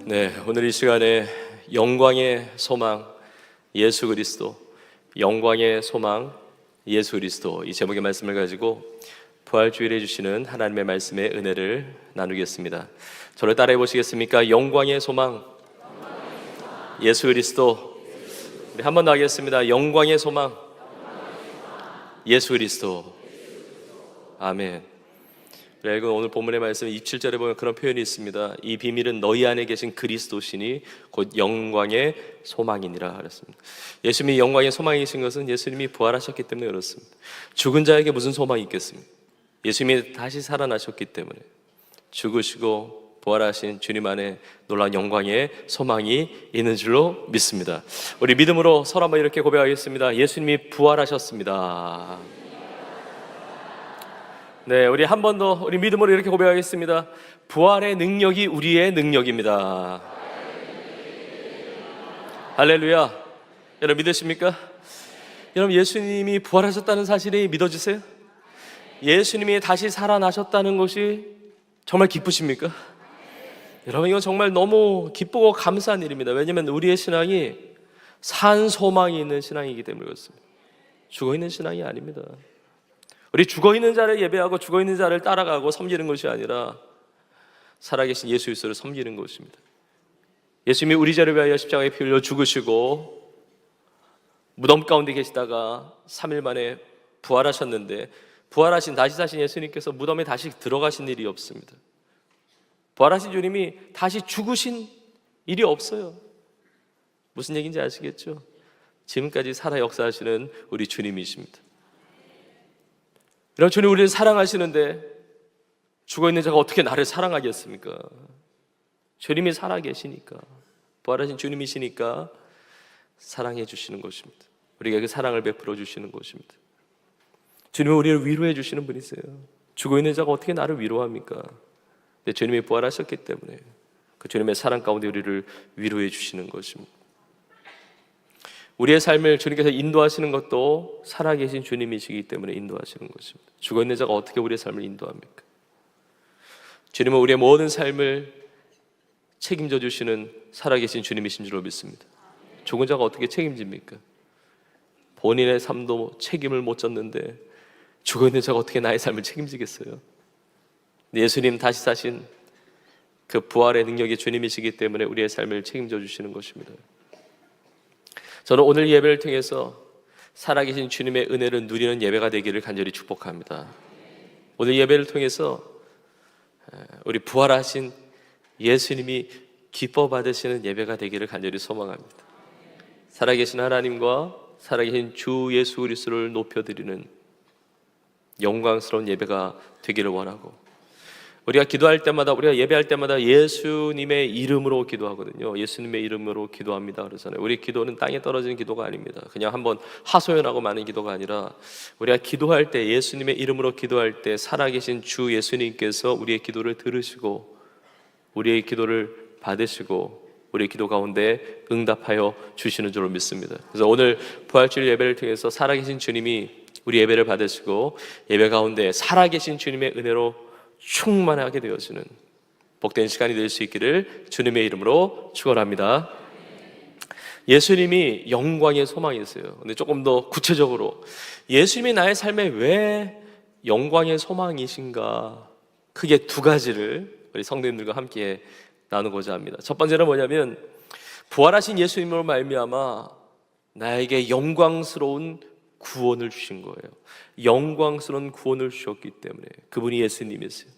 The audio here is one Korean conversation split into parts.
네, 오늘 이 시간에 영광의 소망 예수 그리스도, 영광의 소망 예수 그리스도, 이 제목의 말씀을 가지고 부활주일에 주시는 하나님의 말씀의 은혜를 나누겠습니다. 저를 따라해 보시겠습니까? 영광의 소망 예수 그리스도. 우리 한 번 더 하겠습니다. 영광의 소망 예수 그리스도. 아멘. 그리고 오늘 본문의 말씀 27절에 보면 그런 표현이 있습니다. 이 비밀은 너희 안에 계신 그리스도시니 곧 영광의 소망이니라 그랬습니다. 예수님이 영광의 소망이신 것은 예수님이 부활하셨기 때문에 그렇습니다. 죽은 자에게 무슨 소망이 있겠습니까? 예수님이 다시 살아나셨기 때문에 죽으시고 부활하신 주님 안에 놀라운 영광의 소망이 있는 줄로 믿습니다. 우리 믿음으로 서로 한번 이렇게 고백하겠습니다. 예수님이 부활하셨습니다. 네, 우리 한 번 더 우리 믿음으로 이렇게 고백하겠습니다. 부활의 능력이 우리의 능력입니다. 할렐루야. 여러분 믿으십니까? 여러분 예수님이 부활하셨다는 사실이 믿어지세요? 예수님이 다시 살아나셨다는 것이 정말 기쁘십니까? 여러분 이건 정말 너무 기쁘고 감사한 일입니다. 왜냐하면 우리의 신앙이 산 소망이 있는 신앙이기 때문에 그렇습니다. 죽어있는 신앙이 아닙니다. 우리 죽어있는 자를 예배하고 죽어있는 자를 따라가고 섬기는 것이 아니라 살아계신 예수 그리스도를 섬기는 것입니다. 예수님이 우리 죄를 위하여 십자가에 피 흘려 죽으시고 무덤 가운데 계시다가 3일 만에 부활하셨는데, 부활하신 다시 사신 예수님께서 무덤에 다시 들어가신 일이 없습니다. 부활하신 주님이 다시 죽으신 일이 없어요. 무슨 얘기인지 아시겠죠? 지금까지 살아 역사하시는 우리 주님이십니다. 이런 주님 우리를 사랑하시는데 죽어있는 자가 어떻게 나를 사랑하겠습니까? 주님이 살아계시니까, 부활하신 주님이시니까 사랑해 주시는 것입니다. 우리에게 그 사랑을 베풀어 주시는 것입니다. 주님은 우리를 위로해 주시는 분이세요. 죽어있는 자가 어떻게 나를 위로합니까? 근데 주님이 부활하셨기 때문에 그 주님의 사랑 가운데 우리를 위로해 주시는 것입니다. 우리의 삶을 주님께서 인도하시는 것도 살아계신 주님이시기 때문에 인도하시는 것입니다. 죽어있는 자가 어떻게 우리의 삶을 인도합니까? 주님은 우리의 모든 삶을 책임져 주시는 살아계신 주님이신 줄로 믿습니다. 죽은 자가 어떻게 책임집니까? 본인의 삶도 책임을 못 졌는데 죽어있는 자가 어떻게 나의 삶을 책임지겠어요? 예수님 다시 사신 그 부활의 능력이 주님이시기 때문에 우리의 삶을 책임져 주시는 것입니다. 저는 오늘 예배를 통해서 살아계신 주님의 은혜를 누리는 예배가 되기를 간절히 축복합니다. 오늘 예배를 통해서 우리 부활하신 예수님이 기뻐 받으시는 예배가 되기를 간절히 소망합니다. 살아계신 하나님과 살아계신 주 예수 그리스도를 높여드리는 영광스러운 예배가 되기를 원하고, 우리가 기도할 때마다, 우리가 예배할 때마다 예수님의 이름으로 기도하거든요. 예수님의 이름으로 기도합니다 그러잖아요. 우리 기도는 땅에 떨어지는 기도가 아닙니다. 그냥 한번 하소연하고 마는 기도가 아니라 우리가 기도할 때, 예수님의 이름으로 기도할 때 살아계신 주 예수님께서 우리의 기도를 들으시고 우리의 기도를 받으시고 우리의 기도 가운데 응답하여 주시는 줄로 믿습니다. 그래서 오늘 부활주일 예배를 통해서 살아계신 주님이 우리 예배를 받으시고 예배 가운데 살아계신 주님의 은혜로 충만하게 되어지는 복된 시간이 될 수 있기를 주님의 이름으로 축원합니다. 예수님이 영광의 소망이세요. 근데 조금 더 구체적으로 예수님이 나의 삶에 왜 영광의 소망이신가, 크게 두 가지를 우리 성도님들과 함께 나누고자 합니다. 첫 번째는 뭐냐면, 부활하신 예수님으로 말미암아 나에게 영광스러운 구원을 주신 거예요. 영광스러운 구원을 주셨기 때문에 그분이 예수님이세요.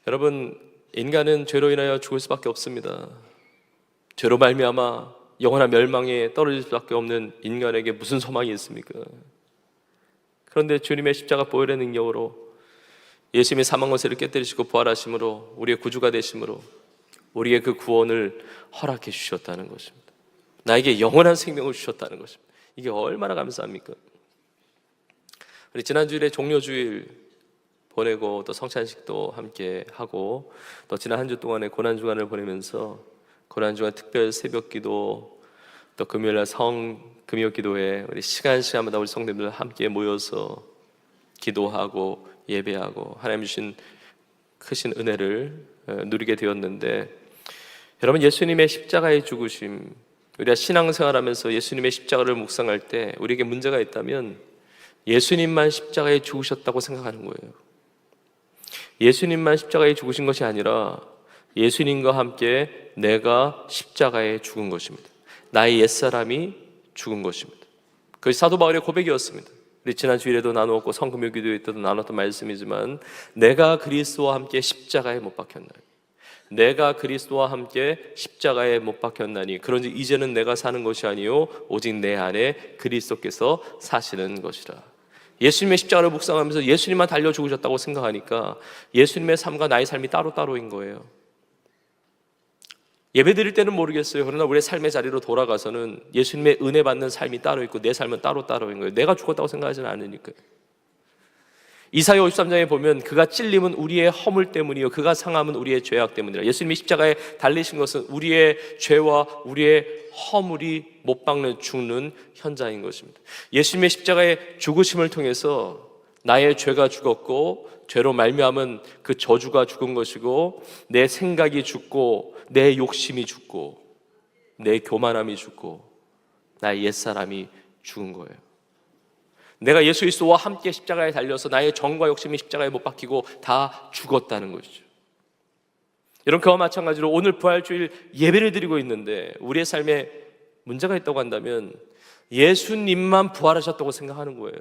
여러분, 인간은 죄로 인하여 죽을 수밖에 없습니다. 죄로 말미암아 영원한 멸망에 떨어질 수밖에 없는 인간에게 무슨 소망이 있습니까? 그런데 주님의 십자가 보혈의 능력으로 예수님의 사망 권세를 깨뜨리시고 부활하심으로 우리의 구주가 되심으로 우리의 그 구원을 허락해 주셨다는 것입니다. 나에게 영원한 생명을 주셨다는 것입니다. 이게 얼마나 감사합니까? 우리 지난주일에 종료주일 보내고 또 성찬식도 함께 하고 또 지난 한 주 동안에 고난주간을 보내면서 고난주간 특별 새벽기도 또 금요일날 금요기도에 우리 시간마다 우리 성도님들 함께 모여서 기도하고 예배하고 하나님 주신 크신 은혜를 누리게 되었는데, 여러분, 예수님의 십자가의 죽으심, 우리가 신앙생활하면서 예수님의 십자가를 묵상할 때 우리에게 문제가 있다면 예수님만 십자가에 죽으셨다고 생각하는 거예요. 예수님만 십자가에 죽으신 것이 아니라 예수님과 함께 내가 십자가에 죽은 것입니다. 나의 옛사람이 죽은 것입니다. 그것이 사도 바울의 고백이었습니다. 우리 지난 주일에도 나누었고 성금요 기도회 때도 나눴던 말씀이지만, 내가 그리스도와 함께 십자가에 못 박혔나니, 내가 그리스도와 함께 십자가에 못 박혔나니 그런즉 이제는 내가 사는 것이 아니요 오직 내 안에 그리스도께서 사시는 것이라. 예수님의 십자가를 묵상하면서 예수님만 달려 죽으셨다고 생각하니까 예수님의 삶과 나의 삶이 따로따로인 거예요. 예배 드릴 때는 모르겠어요. 그러나 우리의 삶의 자리로 돌아가서는 예수님의 은혜 받는 삶이 따로 있고 내 삶은 따로따로인 거예요. 내가 죽었다고 생각하지는 않으니까요. 이사야 53장에 보면 그가 찔림은 우리의 허물 때문이요 그가 상함은 우리의 죄악 때문이라. 예수님이 십자가에 달리신 것은 우리의 죄와 우리의 허물이 못 박는 죽는 현장인 것입니다. 예수님의 십자가의 죽으심을 통해서 나의 죄가 죽었고 죄로 말미암은 그 저주가 죽은 것이고 내 생각이 죽고 내 욕심이 죽고 내 교만함이 죽고 나의 옛사람이 죽은 거예요. 내가 예수 그리스도와 함께 십자가에 달려서 나의 정과 욕심이 십자가에 못 박히고 다 죽었다는 것이죠. 여러분, 그와 마찬가지로 오늘 부활주일 예배를 드리고 있는데 우리의 삶에 문제가 있다고 한다면 예수님만 부활하셨다고 생각하는 거예요.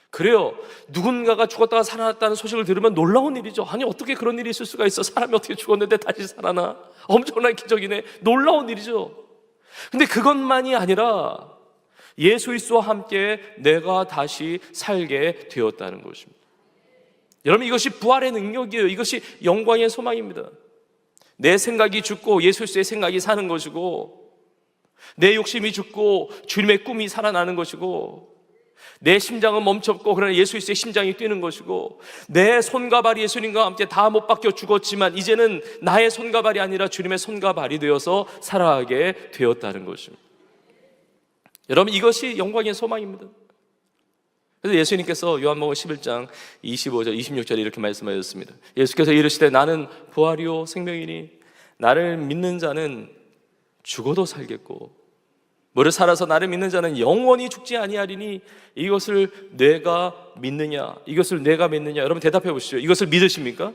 그래요. 누군가가 죽었다가 살아났다는 소식을 들으면 놀라운 일이죠. 아니, 어떻게 그런 일이 있을 수가 있어? 사람이 어떻게 죽었는데 다시 살아나? 엄청난 기적이네. 놀라운 일이죠. 근데 그것만이 아니라 예수 그리스도와 함께 내가 다시 살게 되었다는 것입니다. 여러분, 이것이 부활의 능력이에요. 이것이 영광의 소망입니다. 내 생각이 죽고 예수 그리스도의 생각이 사는 것이고, 내 욕심이 죽고 주님의 꿈이 살아나는 것이고, 내 심장은 멈췄고 그러나 예수 그리스도의 심장이 뛰는 것이고, 내 손과 발이 예수님과 함께 다 못 박혀 죽었지만 이제는 나의 손과 발이 아니라 주님의 손과 발이 되어서 살아가게 되었다는 것입니다. 여러분, 이것이 영광의 소망입니다. 그래서 예수님께서 요한복음 11장 25절 26절에 이렇게 말씀하셨습니다. 예수께서 이르시되 나는 부활이요 생명이니 나를 믿는 자는 죽어도 살겠고 무릇 살아서 나를 믿는 자는 영원히 죽지 아니하리니 이것을 내가 믿느냐? 이것을 내가 믿느냐? 여러분 대답해 보시죠. 이것을 믿으십니까?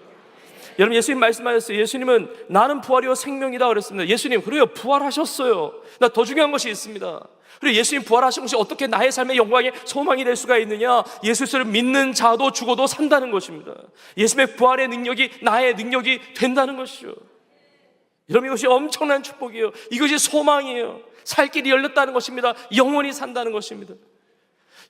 여러분, 예수님 말씀하셨어요. 예수님은 나는 부활이요 생명이다 그랬습니다. 예수님, 그래요, 부활하셨어요. 나 더 중요한 것이 있습니다. 그리고 예수님 부활하신 것이 어떻게 나의 삶의 영광의 소망이 될 수가 있느냐? 예수를 믿는 자도 죽어도 산다는 것입니다. 예수님의 부활의 능력이 나의 능력이 된다는 것이죠. 여러분, 이것이 엄청난 축복이에요. 이것이 소망이에요. 살 길이 열렸다는 것입니다. 영원히 산다는 것입니다.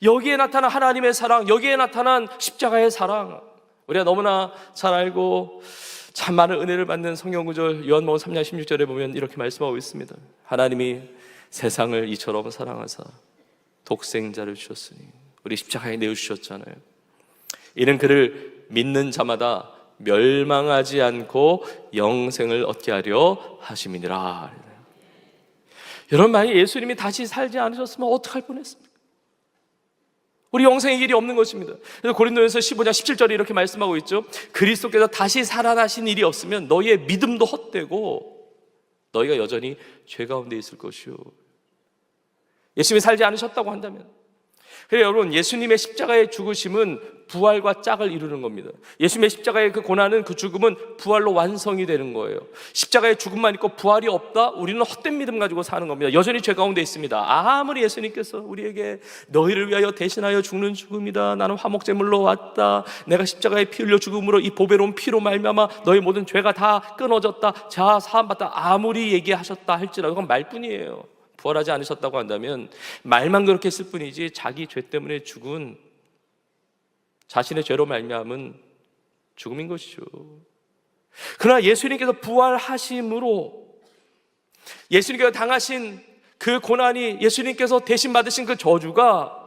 여기에 나타난 하나님의 사랑, 여기에 나타난 십자가의 사랑, 우리가 너무나 잘 알고 참 많은 은혜를 받는 성경 구절 요한복음 3장 16절에 보면 이렇게 말씀하고 있습니다. 하나님이 세상을 이처럼 사랑하사 독생자를 주셨으니, 우리 십자가에 내어주셨잖아요. 이는 그를 믿는 자마다 멸망하지 않고 영생을 얻게 하려 하심이니라. 여러분, 만약 예수님이 다시 살지 않으셨으면 어떡할 뻔했습니까? 우리 영생의 길이 없는 것입니다. 그래서 고린도전서 15장 17절에 이렇게 말씀하고 있죠. 그리스도께서 다시 살아나신 일이 없으면 너희의 믿음도 헛되고 너희가 여전히 죄 가운데 있을 것이요. 예수님이 살지 않으셨다고 한다면, 그래서 여러분, 예수님의 십자가의 죽으심은 부활과 짝을 이루는 겁니다. 예수님의 십자가의 그 고난은, 그 죽음은 부활로 완성이 되는 거예요. 십자가의 죽음만 있고 부활이 없다? 우리는 헛된 믿음 가지고 사는 겁니다. 여전히 죄 가운데 있습니다. 아무리 예수님께서 우리에게 너희를 위하여 대신하여 죽는 죽음이다, 나는 화목제물로 왔다, 내가 십자가에 피 흘려 죽음으로 이 보배로운 피로 말미암아 너희 모든 죄가 다 끊어졌다, 자 사함받다, 아무리 얘기하셨다 할지라도 그건 말뿐이에요. 부활하지 않으셨다고 한다면 말만 그렇게 했을 뿐이지 자기 죄 때문에 죽은, 자신의 죄로 말미암은 죽음인 것이죠. 그러나 예수님께서 부활하심으로 예수님께서 당하신 그 고난이, 예수님께서 대신 받으신 그 저주가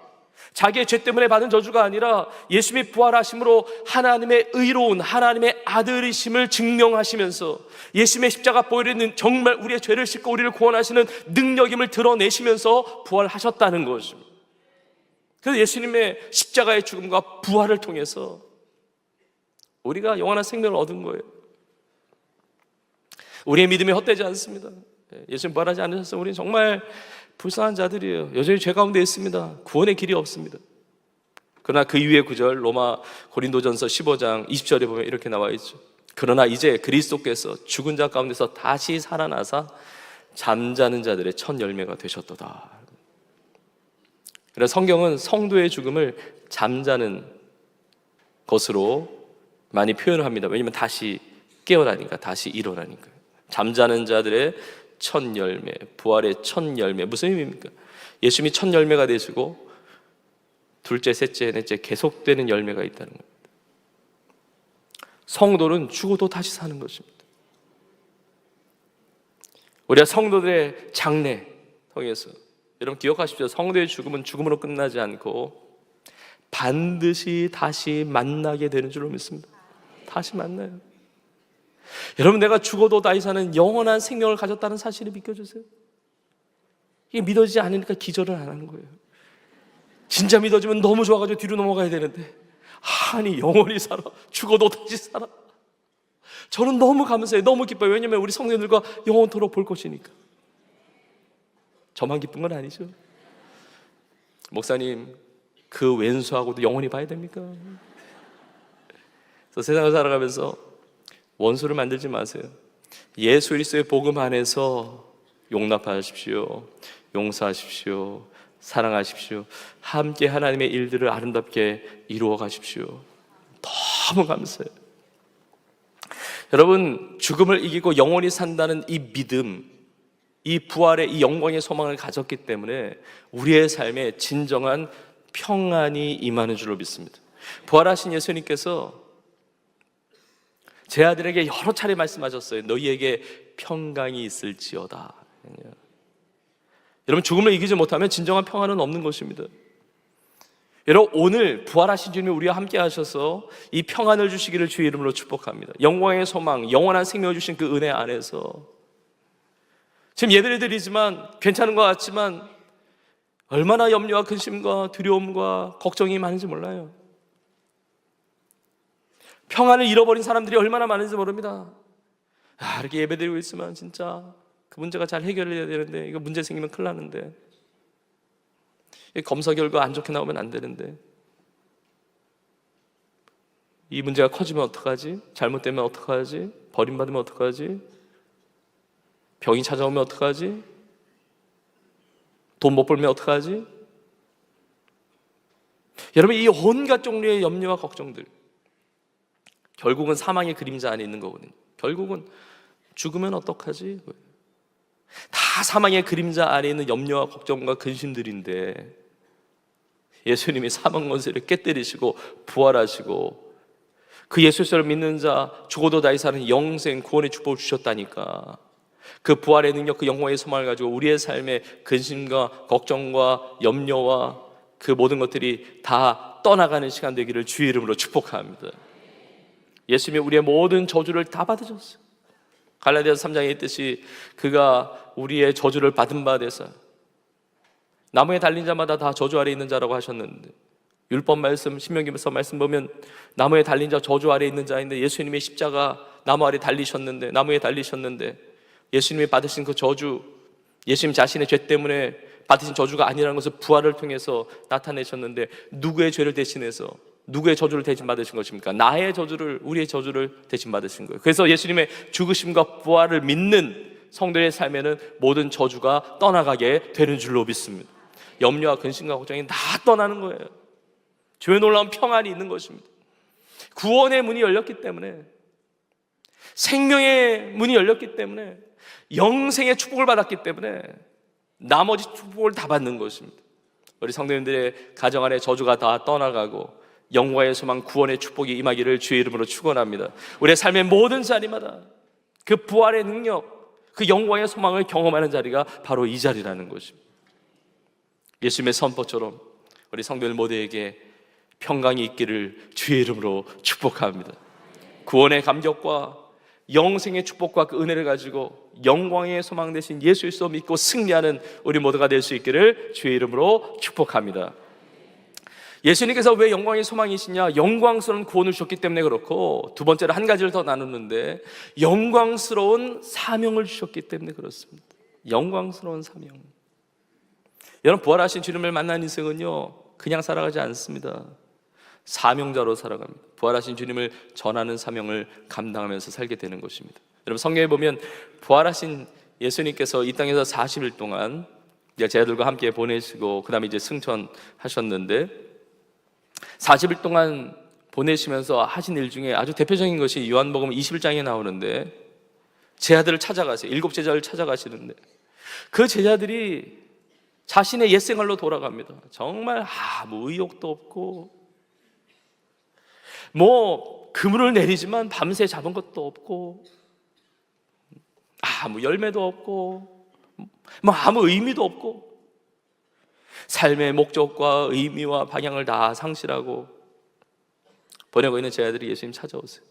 자기의 죄 때문에 받은 저주가 아니라 예수님이 부활하심으로 하나님의 의로운 하나님의 아들이심을 증명하시면서 예수님의 십자가 보혈은 정말 우리의 죄를 씻고 우리를 구원하시는 능력임을 드러내시면서 부활하셨다는 것입니다. 그래서 예수님의 십자가의 죽음과 부활을 통해서 우리가 영원한 생명을 얻은 거예요. 우리의 믿음이 헛되지 않습니다. 예수님 부활하지 않으셨어요. 우리는 정말 불쌍한 자들이에요. 여전히 죄 가운데 있습니다. 구원의 길이 없습니다. 그러나 그 이후의 구절 로마 고린도전서 15장 20절에 보면 이렇게 나와 있죠. 그러나 이제 그리스도께서 죽은 자 가운데서 다시 살아나사 잠자는 자들의 첫 열매가 되셨도다. 그래서 성경은 성도의 죽음을 잠자는 것으로 많이 표현을 합니다. 왜냐하면 다시 깨어나니까, 다시 일어나니까. 잠자는 자들의 첫 열매, 부활의 첫 열매. 무슨 의미입니까? 예수님이 첫 열매가 되시고 둘째, 셋째, 넷째 계속되는 열매가 있다는 겁니다. 성도는 죽어도 다시 사는 것입니다. 우리가 성도들의 장례 통해서, 여러분 기억하십시오. 성도의 죽음은 죽음으로 끝나지 않고 반드시 다시 만나게 되는 줄로 믿습니다. 다시 만나요. 여러분, 내가 죽어도 다시 사는 영원한 생명을 가졌다는 사실을 믿겨주세요. 이게 믿어지지 않으니까 기절을 안 하는 거예요. 진짜 믿어지면 너무 좋아가지고 뒤로 넘어가야 되는데, 아니 영원히 살아, 죽어도 다시 살아. 저는 너무 감사해요. 너무 기뻐요. 왜냐하면 우리 성도들과 영원토록 볼 것이니까. 저만 기쁜 건 아니죠. 목사님, 그 왼수하고도 영원히 봐야 됩니까? 그래서 세상을 살아가면서 원수를 만들지 마세요. 예수 그리스도의 복음 안에서 용납하십시오. 용서하십시오. 사랑하십시오. 함께 하나님의 일들을 아름답게 이루어 가십시오. 너무 감사해요. 여러분, 죽음을 이기고 영원히 산다는 이 믿음, 이 부활의 이 영광의 소망을 가졌기 때문에 우리의 삶에 진정한 평안이 임하는 줄로 믿습니다. 부활하신 예수님께서 제 아들에게 여러 차례 말씀하셨어요. 너희에게 평강이 있을지어다. 여러분, 죽음을 이기지 못하면 진정한 평안은 없는 것입니다. 여러분, 오늘 부활하신 주님이 우리와 함께 하셔서 이 평안을 주시기를 주의 이름으로 축복합니다. 영광의 소망, 영원한 생명을 주신 그 은혜 안에서 지금 예배를 드리지만 괜찮은 것 같지만 얼마나 염려와 근심과 두려움과 걱정이 많은지 몰라요. 평안을 잃어버린 사람들이 얼마나 많은지 모릅니다. 이렇게 예배드리고 있으면 진짜 그 문제가 잘 해결돼야 되는데, 이거 문제 생기면 큰일 나는데, 검사 결과 안 좋게 나오면 안 되는데, 이 문제가 커지면 어떡하지? 잘못되면 어떡하지? 버림받으면 어떡하지? 병이 찾아오면 어떡하지? 돈 못 벌면 어떡하지? 여러분, 이 온갖 종류의 염려와 걱정들, 결국은 사망의 그림자 안에 있는 거거든요. 결국은 죽으면 어떡하지? 다 사망의 그림자 안에 있는 염려와 걱정과 근심들인데, 예수님이 사망 권세를 깨뜨리시고 부활하시고 그 예수를 믿는 자 죽어도 다시 사는 영생 구원의 축복을 주셨다니까. 그 부활의 능력, 그 영광의 소망을 가지고 우리의 삶의 근심과 걱정과 염려와 그 모든 것들이 다 떠나가는 시간 되기를 주의 이름으로 축복합니다. 예수님이 우리의 모든 저주를 다 받으셨어요. 갈라디아서 3장에 있듯이 그가 우리의 저주를 받은 바 되사 나무에 달린 자마다 다 저주 아래 있는 자라고 하셨는데, 율법 말씀, 신명기서 말씀 보면 나무에 달린 자 저주 아래 있는 자인데, 예수님의 십자가 나무 아래 달리셨는데, 나무에 달리셨는데 예수님이 받으신 그 저주, 예수님 자신의 죄 때문에 받으신 저주가 아니라는 것을 부활을 통해서 나타내셨는데, 누구의 죄를 대신해서 누구의 저주를 대신 받으신 것입니까? 나의 저주를, 우리의 저주를 대신 받으신 거예요. 그래서 예수님의 죽으심과 부활을 믿는 성도의 삶에는 모든 저주가 떠나가게 되는 줄로 믿습니다. 염려와 근심과 걱정이 다 떠나는 거예요. 주의 놀라운 평안이 있는 것입니다. 구원의 문이 열렸기 때문에, 생명의 문이 열렸기 때문에, 영생의 축복을 받았기 때문에 나머지 축복을 다 받는 것입니다. 우리 성도님들의 가정 안에 저주가 다 떠나가고 영광의 소망, 구원의 축복이 임하기를 주의 이름으로 축원합니다. 우리의 삶의 모든 자리마다 그 부활의 능력, 그 영광의 소망을 경험하는 자리가 바로 이 자리라는 것입니다. 예수님의 선포처럼 우리 성도들 모두에게 평강이 있기를 주의 이름으로 축복합니다. 구원의 감격과 영생의 축복과 그 은혜를 가지고 영광의 소망 되신 예수 그리스도 믿고 승리하는 우리 모두가 될 수 있기를 주의 이름으로 축복합니다. 예수님께서 왜 영광의 소망이시냐? 영광스러운 구원을 주셨기 때문에 그렇고, 두 번째로 한 가지를 더 나누는데 영광스러운 사명을 주셨기 때문에 그렇습니다. 영광스러운 사명. 여러분, 부활하신 주님을 만난 인생은요, 그냥 살아가지 않습니다. 사명자로 살아갑니다. 부활하신 주님을 전하는 사명을 감당하면서 살게 되는 것입니다. 여러분, 성경에 보면 부활하신 예수님께서 이 땅에서 40일 동안 제자들과 함께 보내시고 그 다음에 이제 승천하셨는데, 40일 동안 보내시면서 하신 일 중에 아주 대표적인 것이 요한복음 21장에 나오는데, 제자들을 찾아가세요. 7 제자를 찾아가시는데 그 제자들이 자신의 옛생활로 돌아갑니다. 정말 아무 의욕도 없고, 뭐 그물을 내리지만 밤새 잡은 것도 없고, 아무 열매도 없고, 뭐 아무 의미도 없고, 삶의 목적과 의미와 방향을 다 상실하고 보내고 있는 제자들이 예수님 찾아오세요.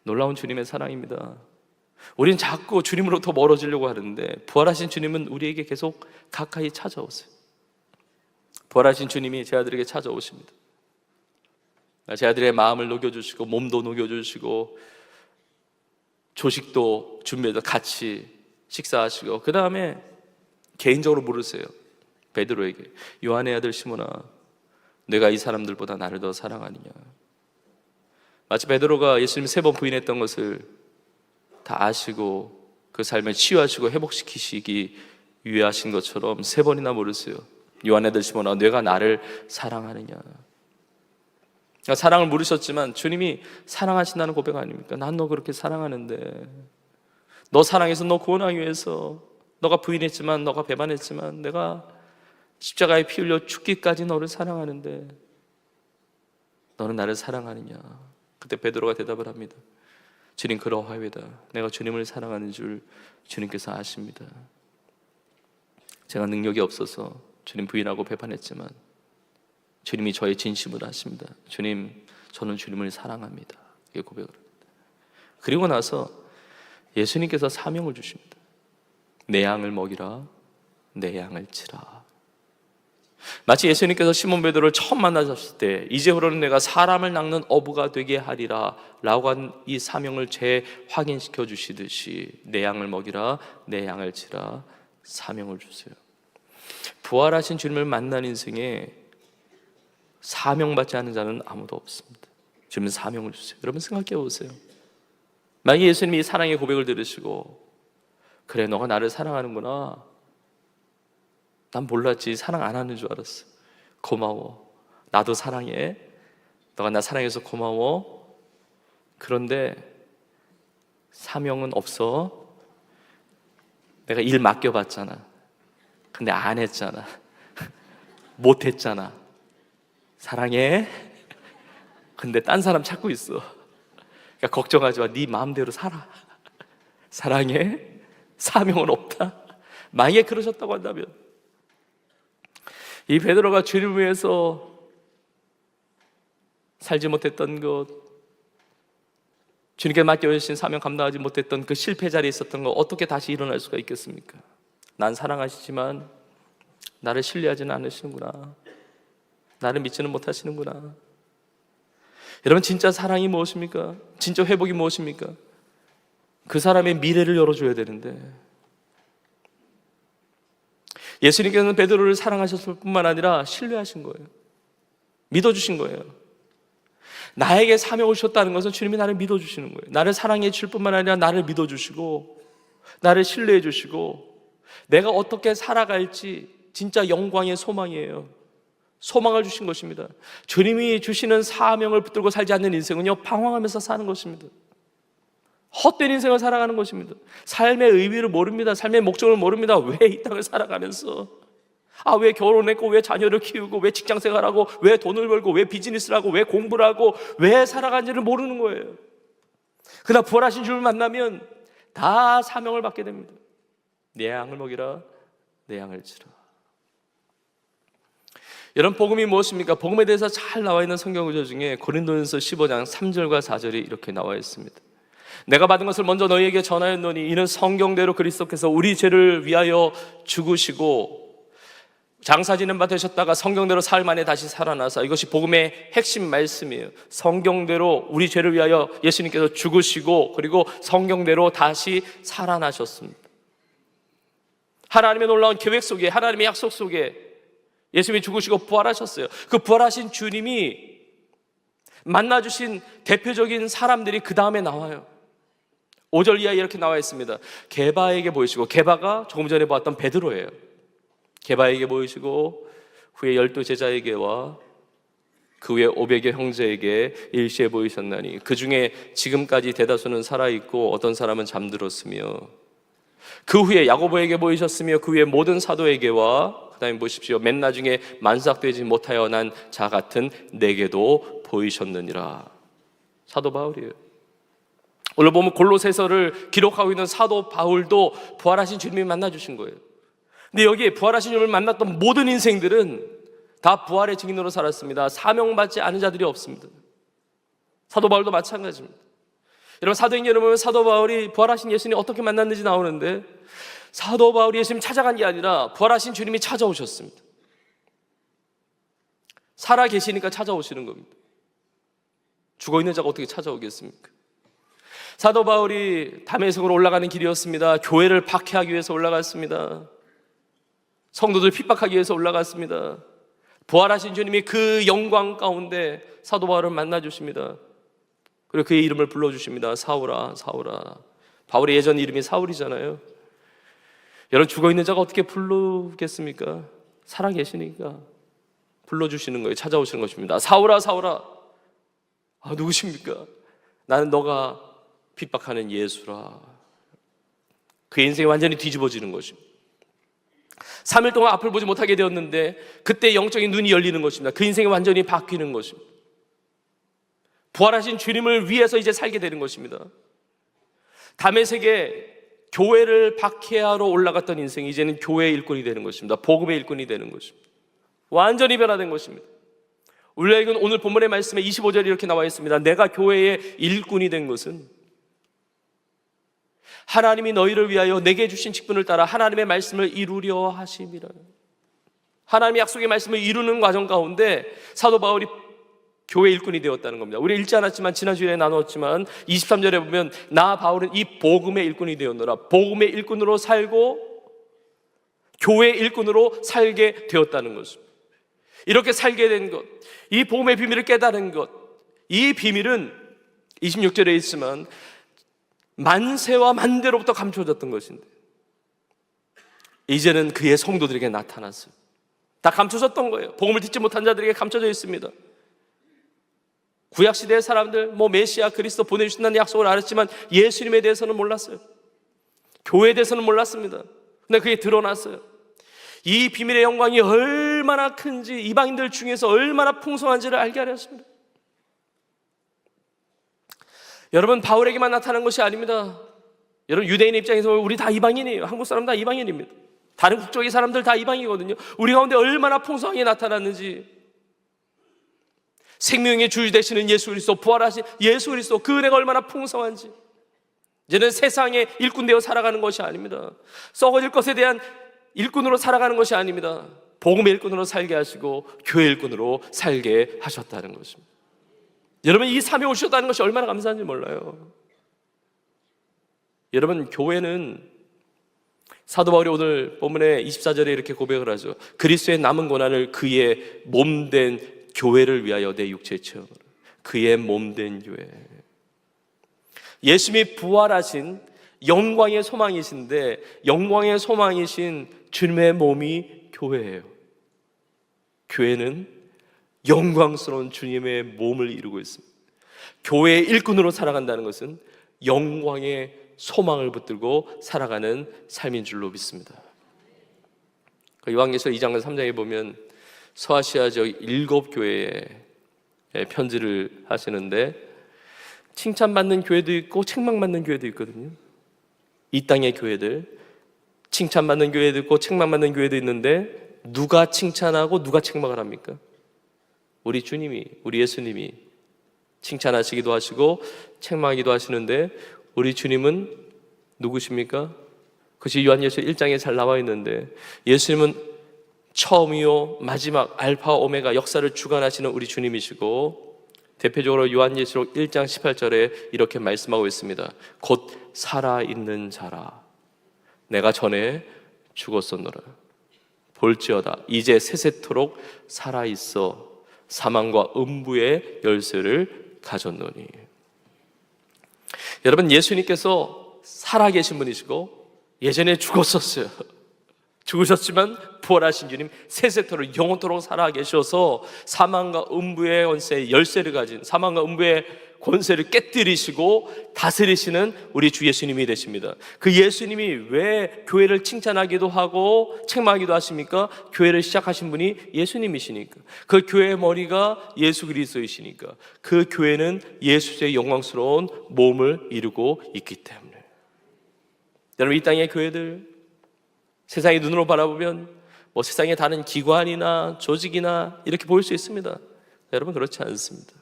놀라운 주님의 사랑입니다. 우리는 자꾸 주님으로부터 멀어지려고 하는데 부활하신 주님은 우리에게 계속 가까이 찾아오세요. 부활하신 주님이 제자들에게 찾아오십니다. 제자들의 마음을 녹여주시고 몸도 녹여주시고 조식도 준비해서 같이 식사하시고, 그 다음에 개인적으로 물으세요. 베드로에게, 요한의 아들 시몬아, 내가 이 사람들보다 나를 더 사랑하느냐? 마치 베드로가 예수님 3번 부인했던 것을 다 아시고 그 삶을 치유하시고 회복시키시기 위해 하신 것처럼 3번이나 물으세요. 요한의 아들 시몬아, 내가 나를 사랑하느냐? 그러니까 사랑을 물으셨지만 주님이 사랑하신다는 고백 아닙니까? 난 너 그렇게 사랑하는데, 너 사랑해서 너 구원하기 위해서 너가 부인했지만, 너가 배반했지만 내가 십자가에 피 흘려 죽기까지 너를 사랑하는데 너는 나를 사랑하느냐? 그때 베드로가 대답을 합니다. 주님, 그러하이다. 내가 주님을 사랑하는 줄 주님께서 아십니다. 제가 능력이 없어서 주님 부인하고 배반했지만 주님이 저의 진심을 아십니다. 주님, 저는 주님을 사랑합니다. 이렇게 고백을 합니다. 그리고 나서 예수님께서 사명을 주십니다. 내 양을 먹이라, 내 양을 치라. 마치 예수님께서 시몬 베드로를 처음 만나셨을 때 이제부터는 내가 사람을 낚는 어부가 되게 하리라 라고 한 이 사명을 재확인시켜 주시듯이 내 양을 먹이라, 내 양을 치라, 사명을 주세요. 부활하신 주님을 만난 인생에 사명받지 않은 자는 아무도 없습니다. 주님은 사명을 주세요. 여러분 생각해 보세요. 만약에 예수님이 사랑의 고백을 들으시고, 그래 너가 나를 사랑하는구나, 난 몰랐지, 사랑 안 하는 줄 알았어, 고마워, 나도 사랑해, 너가 나 사랑해서 고마워, 그런데 사명은 없어, 내가 일 맡겨봤잖아, 근데 안 했잖아, 못했잖아, 사랑해, 근데 딴 사람 찾고 있어, 그러니까 걱정하지 마, 네 마음대로 살아, 사랑해, 사명은 없다. 만약에 그러셨다고 한다면 이 베드로가 주님을 위해서 살지 못했던 것, 주님께 맡겨주신 사명 감당하지 못했던 그 실패 자리에 있었던 것, 어떻게 다시 일어날 수가 있겠습니까? 난 사랑하시지만 나를 신뢰하지는 않으시는구나, 나를 믿지는 못하시는구나. 여러분, 진짜 사랑이 무엇입니까? 진짜 회복이 무엇입니까? 그 사람의 미래를 열어줘야 되는데, 예수님께서는 베드로를 사랑하셨을 뿐만 아니라 신뢰하신 거예요. 믿어주신 거예요. 나에게 사명을 주셨다는 것은 주님이 나를 믿어주시는 거예요. 나를 사랑해 주실 뿐만 아니라 나를 믿어주시고 나를 신뢰해 주시고, 내가 어떻게 살아갈지 진짜 영광의 소망이에요. 소망을 주신 것입니다. 주님이 주시는 사명을 붙들고 살지 않는 인생은요, 방황하면서 사는 것입니다. 헛된 인생을 살아가는 것입니다. 삶의 의미를 모릅니다. 삶의 목적을 모릅니다. 왜 이 땅을 살아가면서, 왜 결혼했고, 왜 자녀를 키우고, 왜 직장 생활하고, 왜 돈을 벌고, 왜 비즈니스를 하고, 왜 공부를 하고, 왜 살아가는지를 모르는 거예요. 그러나 부활하신 주를 만나면 다 사명을 받게 됩니다. 내 양을 먹이라, 내 양을 치라. 여러분, 복음이 무엇입니까? 복음에 대해서 잘 나와 있는 성경 구절 중에 고린도전서 15장 3절과 4절이 이렇게 나와 있습니다. 내가 받은 것을 먼저 너희에게 전하였노니 이는 성경대로 그리스도께서 우리 죄를 위하여 죽으시고 장사 지는 바 되셨다가 성경대로 사흘 만에 다시 살아나사, 이것이 복음의 핵심 말씀이에요. 성경대로 우리 죄를 위하여 예수님께서 죽으시고 그리고 성경대로 다시 살아나셨습니다. 하나님의 놀라운 계획 속에, 하나님의 약속 속에 예수님이 죽으시고 부활하셨어요. 그 부활하신 주님이 만나주신 대표적인 사람들이 그 다음에 나와요. 5절 이하에 이렇게 나와 있습니다. 게바에게 보이시고, 게바가 조금 전에 보았던 베드로예요. 게바에게 보이시고 후에 12제자에게와 그 후에 500여 형제에게 일시에 보이셨나니 그 중에 지금까지 대다수는 살아있고 어떤 사람은 잠들었으며, 그 후에 야고보에게 보이셨으며 그 후에 모든 사도에게와 그 다음에 보십시오, 맨 나중에 만삭되지 못하여 난 자 같은 내게도 보이셨느니라. 사도 바울이에요. 오늘 보면 골로새서를 기록하고 있는 사도 바울도 부활하신 주님이 만나주신 거예요. 근데 여기에 부활하신 주님을 만났던 모든 인생들은 다 부활의 증인으로 살았습니다. 사명받지 않은 자들이 없습니다. 사도 바울도 마찬가지입니다. 여러분, 사도행전을 보면 사도 바울이 부활하신 예수님 어떻게 만났는지 나오는데, 사도 바울이 예수님 찾아간 게 아니라 부활하신 주님이 찾아오셨습니다. 살아 계시니까 찾아오시는 겁니다. 죽어있는 자가 어떻게 찾아오겠습니까? 사도 바울이 다메섹으로 올라가는 길이었습니다. 교회를 박해하기 위해서 올라갔습니다. 성도들 핍박하기 위해서 올라갔습니다. 부활하신 주님이 그 영광 가운데 사도 바울을 만나주십니다. 그리고 그의 이름을 불러주십니다. 사울아, 사울아. 바울의 예전 이름이 사울이잖아요. 여러분, 죽어있는 자가 어떻게 부르겠습니까? 살아계시니까 불러주시는 거예요. 찾아오시는 것입니다. 사울아, 사울아. 아, 누구십니까? 나는 너가 핍박하는 예수라. 그의 인생이 완전히 뒤집어지는 것입니다. 3일 동안 앞을 보지 못하게 되었는데 그때 영적인 눈이 열리는 것입니다. 그 인생이 완전히 바뀌는 것입니다. 부활하신 주님을 위해서 이제 살게 되는 것입니다. 다메섹에 교회를 박해하러 올라갔던 인생이 이제는 교회의 일꾼이 되는 것입니다. 복음의 일꾼이 되는 것입니다. 완전히 변화된 것입니다. 우리에게는 오늘 본문의 말씀에 25절이 이렇게 나와 있습니다. 내가 교회의 일꾼이 된 것은 하나님이 너희를 위하여 내게 주신 직분을 따라 하나님의 말씀을 이루려 하심이라. 하나님의 약속의 말씀을 이루는 과정 가운데 사도 바울이 교회 일꾼이 되었다는 겁니다. 우리 읽지 않았지만 지난주에 나누었지만 23절에 보면 나 바울은 이 복음의 일꾼이 되었노라. 복음의 일꾼으로 살고 교회 일꾼으로 살게 되었다는 것입니다. 이렇게 살게 된 것, 이 복음의 비밀을 깨달은 것, 이 비밀은 26절에 있지만 만세와 만대로부터 감춰졌던 것인데 이제는 그의 성도들에게 나타났어요. 다 감춰졌던 거예요. 복음을 듣지 못한 자들에게 감춰져 있습니다. 구약시대의 사람들, 메시아 그리스도 보내주신다는 약속을 알았지만 예수님에 대해서는 몰랐어요. 교회에 대해서는 몰랐습니다. 근데 그게 드러났어요. 이 비밀의 영광이 얼마나 큰지, 이방인들 중에서 얼마나 풍성한지를 알게 하렸습니다. 여러분, 바울에게만 나타난 것이 아닙니다. 여러분, 유대인의 입장에서 보면 우리 다 이방인이에요. 한국 사람 다 이방인입니다. 다른 국적의 사람들 다 이방이거든요. 우리 가운데 얼마나 풍성하게 나타났는지, 생명의 주 되시는 예수 그리스도, 부활하신 예수 그리스도, 그 은혜가 얼마나 풍성한지. 이제는 세상의 일꾼 되어 살아가는 것이 아닙니다. 썩어질 것에 대한 일꾼으로 살아가는 것이 아닙니다. 복음의 일꾼으로 살게 하시고 교회 일꾼으로 살게 하셨다는 것입니다. 여러분, 이 삶에 오셨다는 것이 얼마나 감사한지 몰라요. 여러분, 교회는 사도 바울이 오늘 본문의 24절에 이렇게 고백을 하죠. 그리스도의 남은 고난을 그의 몸된 교회를 위하여 내 육체에 채우노라. 그의 몸된 교회. 예수님이 부활하신 영광의 소망이신데 영광의 소망이신 주님의 몸이 교회예요. 교회는 영광스러운 주님의 몸을 이루고 있습니다. 교회의 일꾼으로 살아간다는 것은 영광의 소망을 붙들고 살아가는 삶인 줄로 믿습니다. 요한계시록 2장과 3장에 보면 서아시아 지역 7교회에 편지를 하시는데 칭찬받는 교회도 있고 책망받는 교회도 있거든요. 이 땅의 교회들, 칭찬받는 교회도 있고 책망받는 교회도 있는데 누가 칭찬하고 누가 책망을 합니까? 우리 주님이, 우리 예수님이 칭찬하시기도 하시고 책망하기도 하시는데 우리 주님은 누구십니까? 그것이 요한계시록 1장에 잘 나와 있는데 예수님은 처음이요 마지막 알파 오메가 역사를 주관하시는 우리 주님이시고, 대표적으로 요한예시록 1장 18절에 이렇게 말씀하고 있습니다. 곧 살아있는 자라. 내가 전에 죽었었노라. 볼지어다 이제 세세토록 살아있어 사망과 음부의 열쇠를 가졌노니. 여러분, 예수님께서 살아계신 분이시고 예전에 죽었었어요. 죽으셨지만 부활하신 주님, 세세토록 영원토록 살아계셔서 사망과 음부의 권세 열쇠를 가진, 사망과 음부의 권세를 깨뜨리시고 다스리시는 우리 주 예수님이 되십니다. 그 예수님이 왜 교회를 칭찬하기도 하고 책망하기도 하십니까? 교회를 시작하신 분이 예수님이시니까. 그 교회의 머리가 예수 그리스도이시니까. 그 교회는 예수의 영광스러운 몸을 이루고 있기 때문에. 여러분, 이 땅의 교회들, 세상의 눈으로 바라보면 뭐 세상의 다른 기관이나 조직이나 이렇게 보일 수 있습니다. 여러분, 그렇지 않습니다.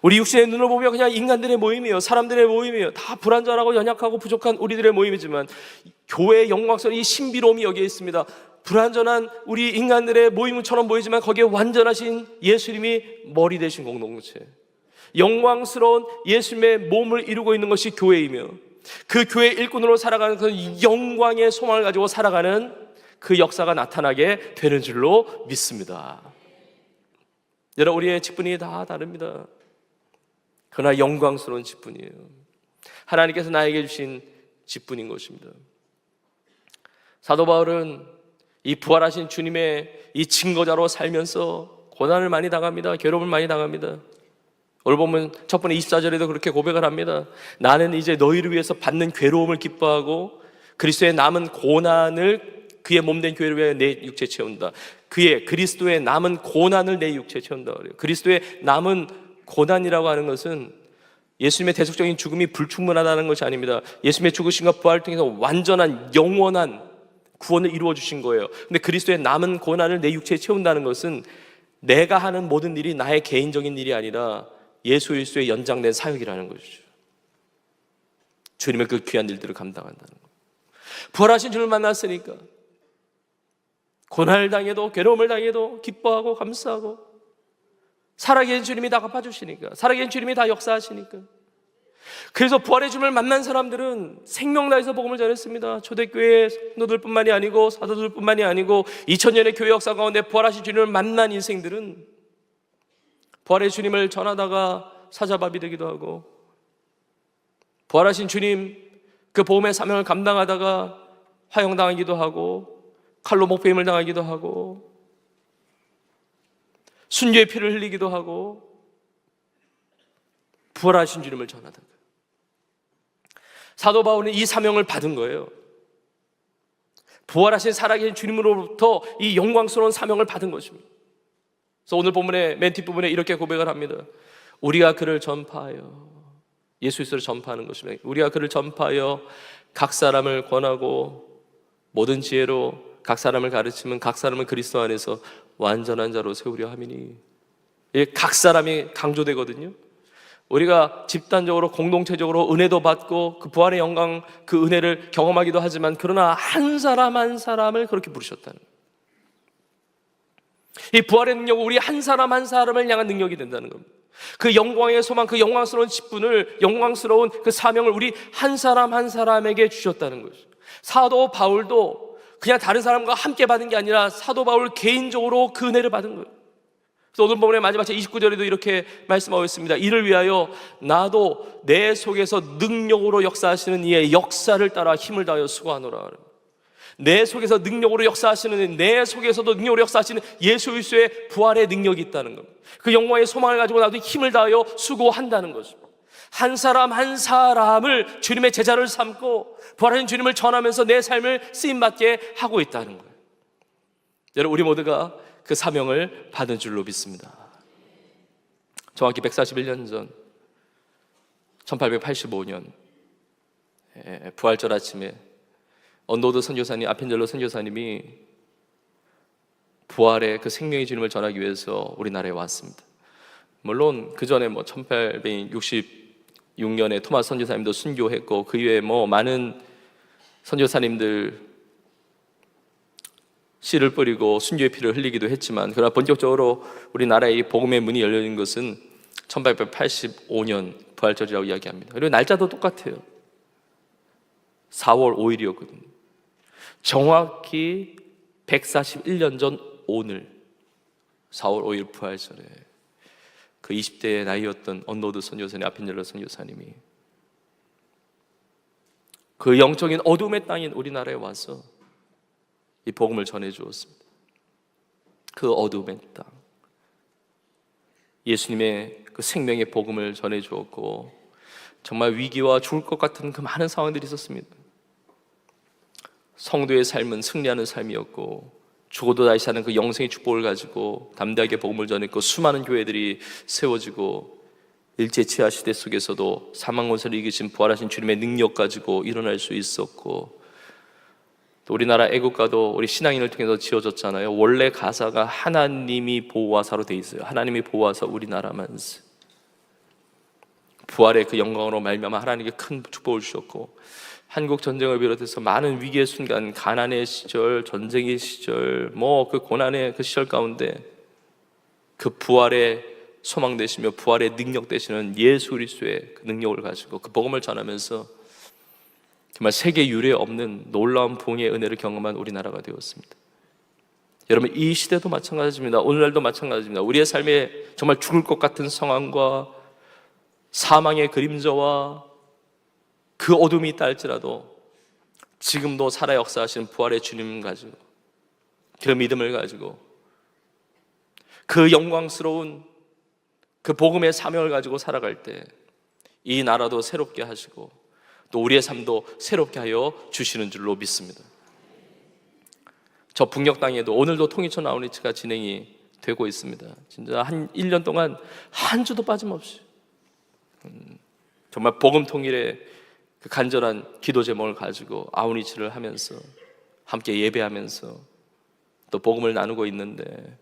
우리 육신의 눈으로 보면 그냥 인간들의 모임이에요. 사람들의 모임이에요. 다 불완전하고 연약하고 부족한 우리들의 모임이지만 교회의 영광스러운 이 신비로움이 여기에 있습니다. 불완전한 우리 인간들의 모임처럼 보이지만 거기에 완전하신 예수님이 머리 되신 공동체, 영광스러운 예수님의 몸을 이루고 있는 것이 교회이며, 그 교회의 일꾼으로 살아가는 그 영광의 소망을 가지고 살아가는 그 역사가 나타나게 되는 줄로 믿습니다. 여러분, 우리의 직분이 다 다릅니다. 그러나 영광스러운 직분이에요. 하나님께서 나에게 주신 직분인 것입니다. 사도 바울은 이 부활하신 주님의 이 증거자로 살면서 고난을 많이 당합니다. 괴로움을 많이 당합니다. 오늘 보면 첫 번째 24절에도 그렇게 고백을 합니다. 나는 이제 너희를 위해서 받는 괴로움을 기뻐하고 그리스도의 남은 고난을, 그의 몸된 교회를 위해 내 육체 채운다. 그의 그리스도의 남은 고난을 내 육체 채운다 그래요. 그리스도의 남은 고난이라고 하는 것은 예수님의 대속적인 죽음이 불충분하다는 것이 아닙니다. 예수님의 죽으심과 부활을 통해서 완전한 영원한 구원을 이루어 주신 거예요. 근데 그리스도의 남은 고난을 내 육체에 채운다는 것은 내가 하는 모든 일이 나의 개인적인 일이 아니라 예수 그리스도의 연장된 사역이라는 것이죠. 주님의 그 귀한 일들을 감당한다는 것. 부활하신 주를 만났으니까 고난을 당해도 괴로움을 당해도 기뻐하고 감사하고, 살아계신 주님이 다 갚아주시니까, 살아계신 주님이 다 역사하시니까. 그래서 부활의 주님을 만난 사람들은 생명 다해서 복음을 전했습니다. 초대교회 성도들뿐만이 아니고 사도들뿐만이 아니고 2000년의 교회 역사 가운데 부활하신 주님을 만난 인생들은 부활의 주님을 전하다가 사자밥이 되기도 하고, 부활하신 주님 그 복음의 사명을 감당하다가 화형당하기도 하고, 칼로 목베임을 당하기도 하고, 순교의 피를 흘리기도 하고, 부활하신 주님을 전하다가. 사도 바울은 이 사명을 받은 거예요. 부활하신 살아계신 주님으로부터 이 영광스러운 사명을 받은 것입니다. 그래서 오늘 본문의 맨 뒷부분에 이렇게 고백을 합니다. 우리가 그를 전파하여, 예수 그리스도를 전파하는 것입니다. 우리가 그를 전파하여 각 사람을 권하고 모든 지혜로 각 사람을 가르치면 각 사람을 그리스도 안에서 완전한 자로 세우려 함이니. 각 사람이 강조되거든요. 우리가 집단적으로 공동체적으로 은혜도 받고 그 부활의 영광, 그 은혜를 경험하기도 하지만, 그러나 한 사람 한 사람을 그렇게 부르셨다는 거예요. 이 부활의 능력은 우리 한 사람 한 사람을 향한 능력이 된다는 겁니다. 그 영광의 소망, 그 영광스러운 직분을, 영광스러운 그 사명을 우리 한 사람 한 사람에게 주셨다는 거죠. 사도 바울도 그냥 다른 사람과 함께 받은 게 아니라 사도 바울 개인적으로 그 은혜를 받은 거예요. 그래서 오늘 본문의 마지막 29절에도 이렇게 말씀하고 있습니다. 이를 위하여 나도 내 속에서 능력으로 역사하시는 이의 역사를 따라 힘을 다하여 수고하노라. 내 속에서 능력으로 역사하시는, 내 속에서도 능력으로 역사하시는 예수 그리스도의 부활의 능력이 있다는 겁니다. 그 영광의 소망을 가지고 나도 힘을 다하여 수고한다는 거죠. 한 사람 한 사람을 주님의 제자를 삼고 부활하신 주님을 전하면서 내 삶을 쓰임받게 하고 있다는 거예요. 여러분, 우리 모두가 그 사명을 받은 줄로 믿습니다. 정확히 141년 전 1885년 부활절 아침에 언노드 선교사님, 아펜젤로 선교사님이 부활의 그 생명의 주님을 전하기 위해서 우리나라에 왔습니다. 물론 그 전에 1866년에 토마스 선교사님도 순교했고, 그 이외에 많은 선교사님들 씨를 뿌리고 순교의 피를 흘리기도 했지만, 그러나 본격적으로 우리나라의 이 복음의 문이 열린 것은 1885년 부활절이라고 이야기합니다. 그리고 날짜도 똑같아요. 4월 5일이었거든요. 정확히 141년 전 오늘 4월 5일 부활절에 그 20대의 나이였던 언노드 선교사님, 아핀젤러 선교사님이 그 영적인 어둠의 땅인 우리나라에 와서 이 복음을 전해 주었습니다. 그 어둠의 땅, 예수님의 그 생명의 복음을 전해 주었고, 정말 위기와 죽을 것 같은 그 많은 상황들이 있었습니다. 성도의 삶은 승리하는 삶이었고, 죽어도 다시 사는 그 영생의 축복을 가지고 담대하게 복음을 전했고, 수많은 교회들이 세워지고, 일제치하 시대 속에서도 사망 권세를 이기신 부활하신 주님의 능력 가지고 일어날 수 있었고, 또 우리나라 애국가도 우리 신앙인을 통해서 지어졌잖아요. 원래 가사가 하나님이 보호하사로 돼 있어요. 하나님이 보호하사 우리나라 만세. 부활의 그 영광으로 말미암아 하나님께 큰 축복을 주셨고, 한국 전쟁을 비롯해서 많은 위기의 순간, 가난의 시절, 전쟁의 시절, 그 고난의 그 시절 가운데 그 부활의 소망 되시며 부활의 능력 되시는 예수 그리스도의 그 능력을 가지고 그 복음을 전하면서 정말 세계 유례 없는 놀라운 부흥의 은혜를 경험한 우리나라가 되었습니다. 여러분, 이 시대도 마찬가지입니다. 오늘날도 마찬가지입니다. 우리의 삶에 정말 죽을 것 같은 상황과 사망의 그림자와 그 어둠이 있다 할지라도 지금도 살아 역사하시는 부활의 주님 가지고, 그 믿음을 가지고, 그 영광스러운 그 복음의 사명을 가지고 살아갈 때 이 나라도 새롭게 하시고 또 우리의 삶도 새롭게 하여 주시는 줄로 믿습니다. 저 북녘 땅에도 오늘도 통일촌 아웃리치가 진행이 되고 있습니다. 진짜 한 1년 동안 한 주도 빠짐없이 정말 복음 통일의 그 간절한 기도 제목을 가지고 아웃리치를 하면서 함께 예배하면서 또 복음을 나누고 있는데,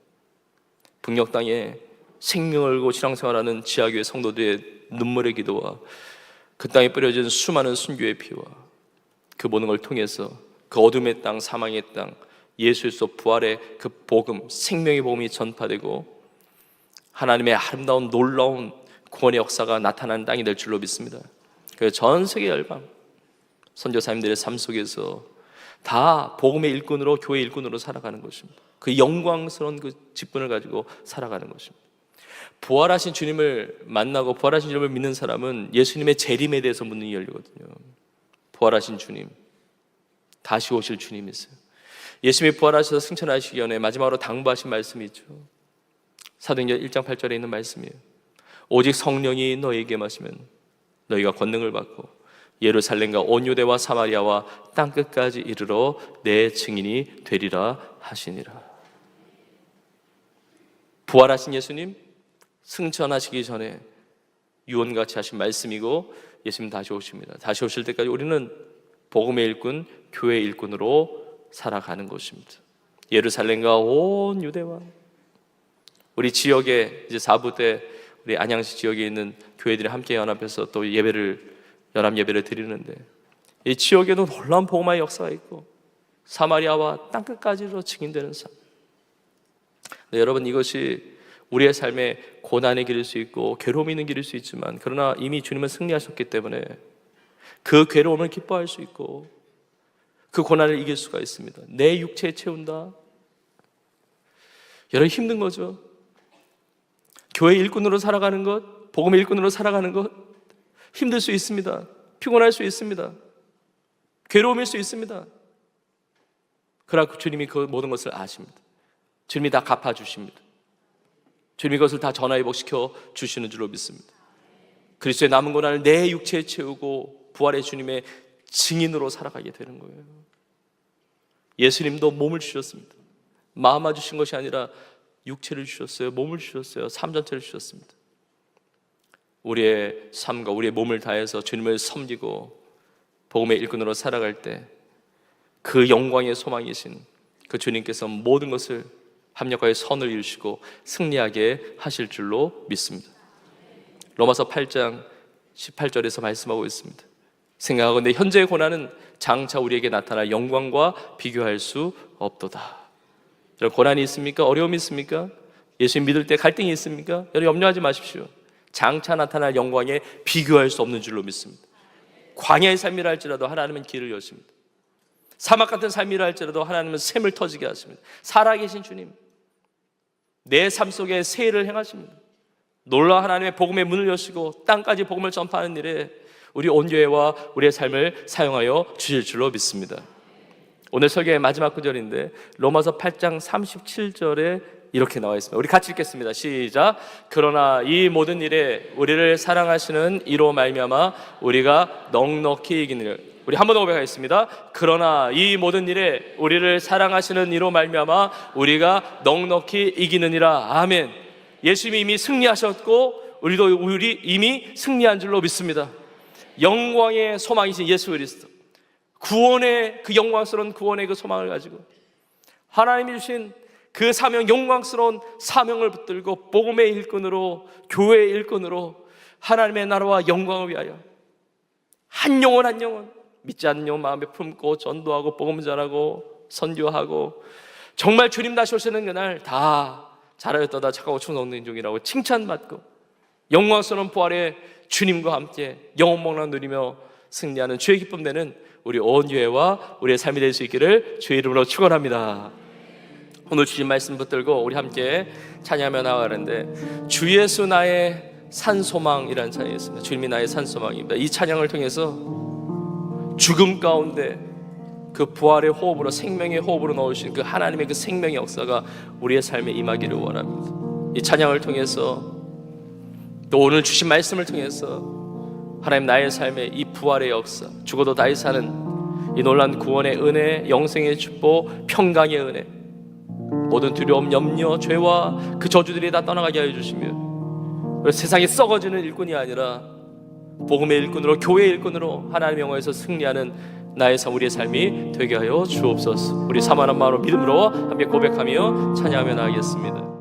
북녘 땅에 생명을 걸고 신앙생활하는 지하교회 성도들의 눈물의 기도와 그 땅에 뿌려진 수많은 순교의 피와 그 모든 걸 통해서 그 어둠의 땅, 사망의 땅, 예수 그리스도 부활의 그 복음, 생명의 복음이 전파되고 하나님의 아름다운 놀라운 구원의 역사가 나타나는 땅이 될 줄로 믿습니다. 그래서 전 세계 열방 선교사님들의 삶 속에서 다 복음의 일꾼으로, 교회 일꾼으로 살아가는 것입니다. 그 영광스러운 그 직분을 가지고 살아가는 것입니다. 부활하신 주님을 만나고 부활하신 주님을 믿는 사람은 예수님의 재림에 대해서 문이 열리거든요. 부활하신 주님, 다시 오실 주님이세요. 예수님이 부활하셔서 승천하시기 전에 마지막으로 당부하신 말씀이 있죠. 사도행전 1장 8절에 있는 말씀이에요. 오직 성령이 너희에게 임하시면 너희가 권능을 받고 예루살렘과 온 유대와 사마리아와 땅끝까지 이르러 내 증인이 되리라 하시니라. 부활하신 예수님, 승천하시기 전에 유언같이 하신 말씀이고, 예수님 다시 오십니다. 다시 오실 때까지 우리는 복음의 일꾼, 교회의 일꾼으로 살아가는 것입니다. 예루살렘과 온 유대와 우리 지역에 이제 4부 때 우리 안양시 지역에 있는 교회들이 함께 연합해서 또 연합 예배를 드리는데, 이 지역에도 놀라운 복음의 역사가 있고 사마리아와 땅끝까지로 증인되는 삶. 네, 여러분, 이것이 우리의 삶에 고난의 길일 수 있고 괴로움이 있는 길일 수 있지만, 그러나 이미 주님은 승리하셨기 때문에 그 괴로움을 기뻐할 수 있고 그 고난을 이길 수가 있습니다. 내 육체에 채운다. 여러분, 힘든 거죠. 교회 일꾼으로 살아가는 것, 복음의 일꾼으로 살아가는 것 힘들 수 있습니다. 피곤할 수 있습니다. 괴로움일 수 있습니다. 그러나 주님이 그 모든 것을 아십니다. 주님이 다 갚아주십니다. 주님이 그것을 다 전화위복시켜 주시는 줄로 믿습니다. 그리스도의 남은 고난을 내 육체에 채우고 부활의 주님의 증인으로 살아가게 되는 거예요. 예수님도 몸을 주셨습니다. 마음만 주신 것이 아니라 육체를 주셨어요. 몸을 주셨어요. 삶 전체를 주셨습니다. 우리의 삶과 우리의 몸을 다해서 주님을 섬기고 복음의 일꾼으로 살아갈 때 그 영광의 소망이신 그 주님께서 모든 것을 합력하여 선을 이루시고 승리하게 하실 줄로 믿습니다. 로마서 8장 18절에서 말씀하고 있습니다. 생각하건대 현재의 고난은 장차 우리에게 나타날 영광과 비교할 수 없도다. 여러분, 고난이 있습니까? 어려움이 있습니까? 예수님 믿을 때 갈등이 있습니까? 여러분, 염려하지 마십시오. 장차 나타날 영광에 비교할 수 없는 줄로 믿습니다. 광야의 삶이라 할지라도 하나님은 길을 여십니다. 사막 같은 삶이라 할지라도 하나님은 샘을 터지게 하십니다. 살아계신 주님, 내 삶 속에 세일을 행하십니다. 놀라 하나님의 복음의 문을 여시고 땅까지 복음을 전파하는 일에 우리 온 교회와 우리의 삶을 사용하여 주실 줄로 믿습니다. 오늘 설교의 마지막 구절인데 로마서 8장 37절에 이렇게 나와 있습니다. 우리 같이 읽겠습니다. 시작. 그러나 이 모든 일에 우리를 사랑하시는 이로 말미암아 우리가 넉넉히 이기느니라. 우리 한 번 더 고백하겠습니다. 그러나 이 모든 일에 우리를 사랑하시는 이로 말미암아 우리가 넉넉히 이기느니라. 아멘. 예수님이 이미 승리하셨고 우리 이미 승리한 줄로 믿습니다. 영광의 소망이신 예수 그리스도, 구원의 그 영광스러운 구원의 그 소망을 가지고 하나님이 주신 그 사명, 영광스러운 사명을 붙들고 복음의 일꾼으로, 교회의 일꾼으로 하나님의 나라와 영광을 위하여 한 영혼 한 영혼 믿지 않는 영혼 마음에 품고 전도하고 복음 전하고 선교하고 정말 주님 다시 오시는 그날 다 잘하였다 착하고 충성된 종이라고 칭찬받고 영광스러운 부활의 주님과 함께 영원 복락을 누리며 승리하는 주의 기쁨 되는 우리 온 교회와 우리의 삶이 될 수 있기를 주의 이름으로 축원합니다. 오늘 주신 말씀 붙들고 우리 함께 찬양하며 나아가는데 주 예수 나의 산소망이라는 찬양이 있습니다. 주님이 나의 산소망입니다. 이 찬양을 통해서 죽음 가운데 그 부활의 호흡으로, 생명의 호흡으로 넣으신 그 하나님의 그 생명의 역사가 우리의 삶에 임하기를 원합니다. 이 찬양을 통해서 또 오늘 주신 말씀을 통해서 하나님 나의 삶에 이 부활의 역사, 죽어도 다시 사는 이 놀라운 구원의 은혜, 영생의 축복, 평강의 은혜, 모든 두려움, 염려, 죄와 그 저주들이 다 떠나가게 하여 주시며 세상에 썩어지는 일꾼이 아니라 복음의 일꾼으로, 교회의 일꾼으로 하나님의 영광에서 승리하는 나의 삶, 우리의 삶이 되게 하여 주옵소서. 우리 사모하는 마음으로 믿음으로 함께 고백하며 찬양하며 나가겠습니다.